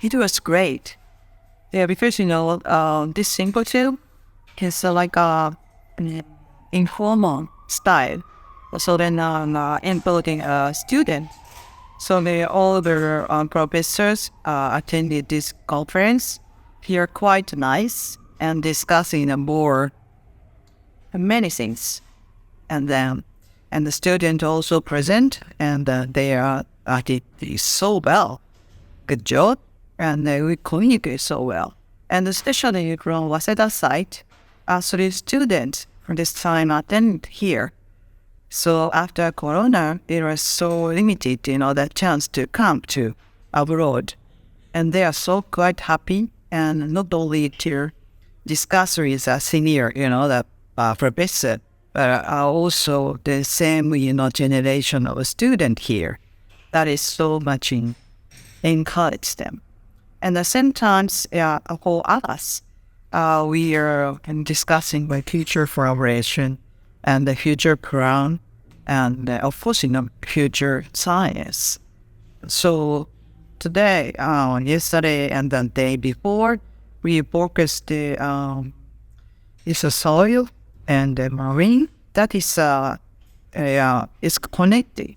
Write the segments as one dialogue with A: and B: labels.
A: it was great. Yeah, because this symposium is like an informal style. So then, including a student. So all the professors attended this conference. They are quite nice and discussing more many things. And the student also present, and they did so well. Good job, and we communicate so well. And especially from Waseda side, 3 students from this time attend here. So after Corona, they were so limited, the chance to come to abroad. And they are so quite happy, and not only to discuss with a senior, the professor, but also the same, generation of student here. That is so much encourage them. And the same times, for us, we are discussing the future collaboration and the future plan, and of course, future science. So today, yesterday, and the day before, we focused is a soil and the marine that is connected.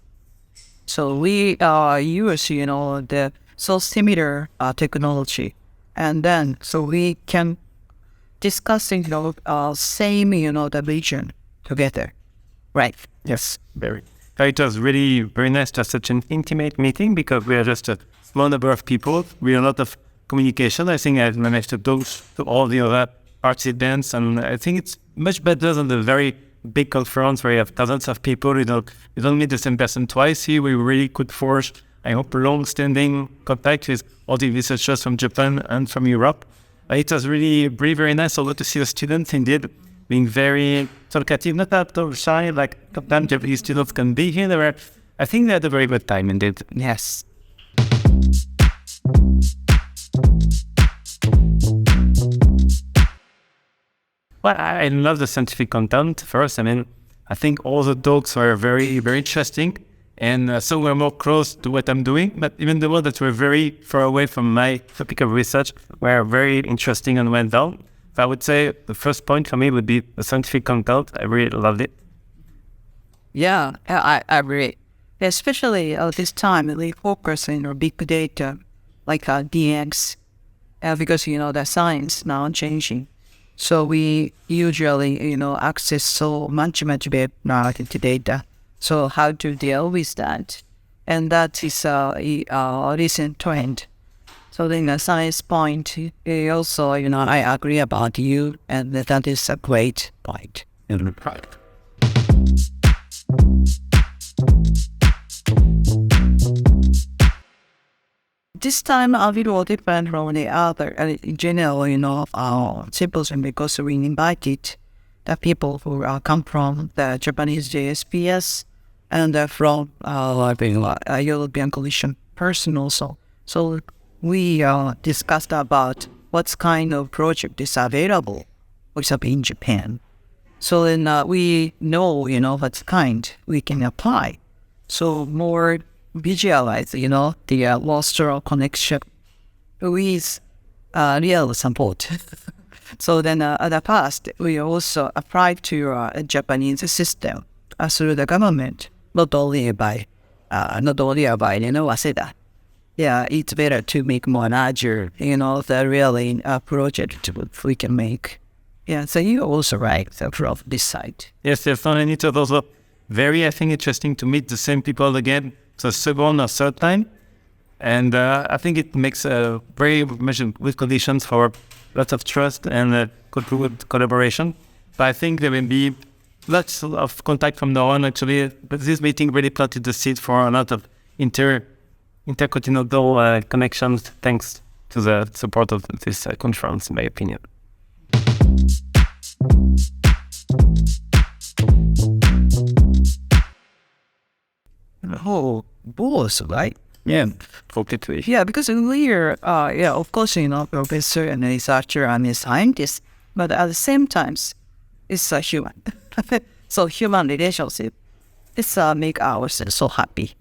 A: So we use the so similar technology, and then so we can discussing same the vision together, right?
B: Yes, very. It was really very nice to have such an intimate meeting because we are just a small number of people. We have a lot of communication. I think I've managed to talk to all the other participants, and I think it's much better than the very big conference where you have thousands of people. You don't meet the same person twice. Here we really could forge, I hope, long-standing contact with all the researchers from Japan and from Europe. It was really very, very nice also to see the students indeed being very talkative, not that shy like sometimes Japanese students can be here. I think they had a very good time indeed.
A: Yes.
B: Well, I love the scientific content first. I think all the talks were very, very interesting. And so we're more close to what I'm doing. But even the ones that were very far away from my topic of research were very interesting and went down. So I would say the first point for me would be the scientific content. I really loved it.
A: Yeah, I agree. Especially this time, we focus on big data, like DX, because, the science now changing. So we usually, access so much better data. So how to deal with that? And that is a recent trend. So then the science point, also, I agree about you, and that is a great point.
B: Right.
A: This time, a little different from the other. In general, symposium, because we invited the people who come from the Japanese JSPS and from European Commission person also. So we discussed about what kind of project is available, for example, in Japan. So then we know, what kind we can apply. So more visualize, the local connection with real support. So then at the past, we also applied to a Japanese system through the government, not only by Waseda. Yeah, it's better to make more larger, the really project we can make. Yeah, so you're also right from this side.
B: Yes, definitely. It was also very, I think, interesting to meet the same people again, so second or third time. And I think it makes very much good conditions for lots of trust and good collaboration. But I think there will be lots of contact from now on, actually. But this meeting really planted the seed for a lot of intercontinental connections, thanks to the support of this conference, in my opinion.
A: Oh, both, right?
B: Yeah, completely.
A: Yeah, because we're, of course, professor and researcher and a scientist, but at the same time, it's a human. So human relationship, it's make ourselves so happy.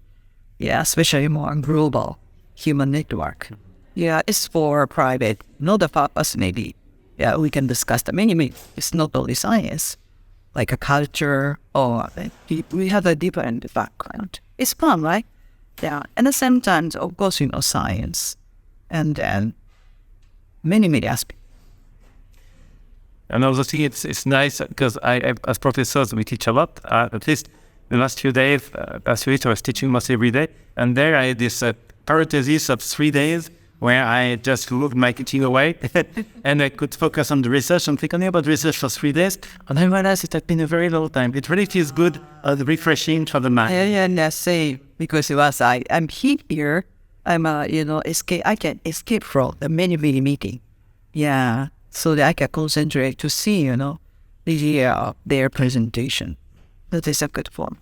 A: Yeah, especially more global human network. Yeah, it's for private, not the purpose maybe. Yeah, we can discuss the many. It's not only science, like a culture or we have a different background. It's fun, right? Yeah. And at the same time, of course, science. And then many aspects.
B: And also think it's nice because as professors, we teach a lot. At least the last few days, last week I was teaching almost every day. And there I had this parenthesis of 3 days where I just looked my teaching away and I could focus on the research and think only about research for 3 days. And I realized it had been a very long time. It really feels good, refreshing for the mind.
A: Yeah, same. Because I'm here, I'm escape. I can escape from the many meeting. Yeah, so that I can concentrate to see, their presentation. That is a good form.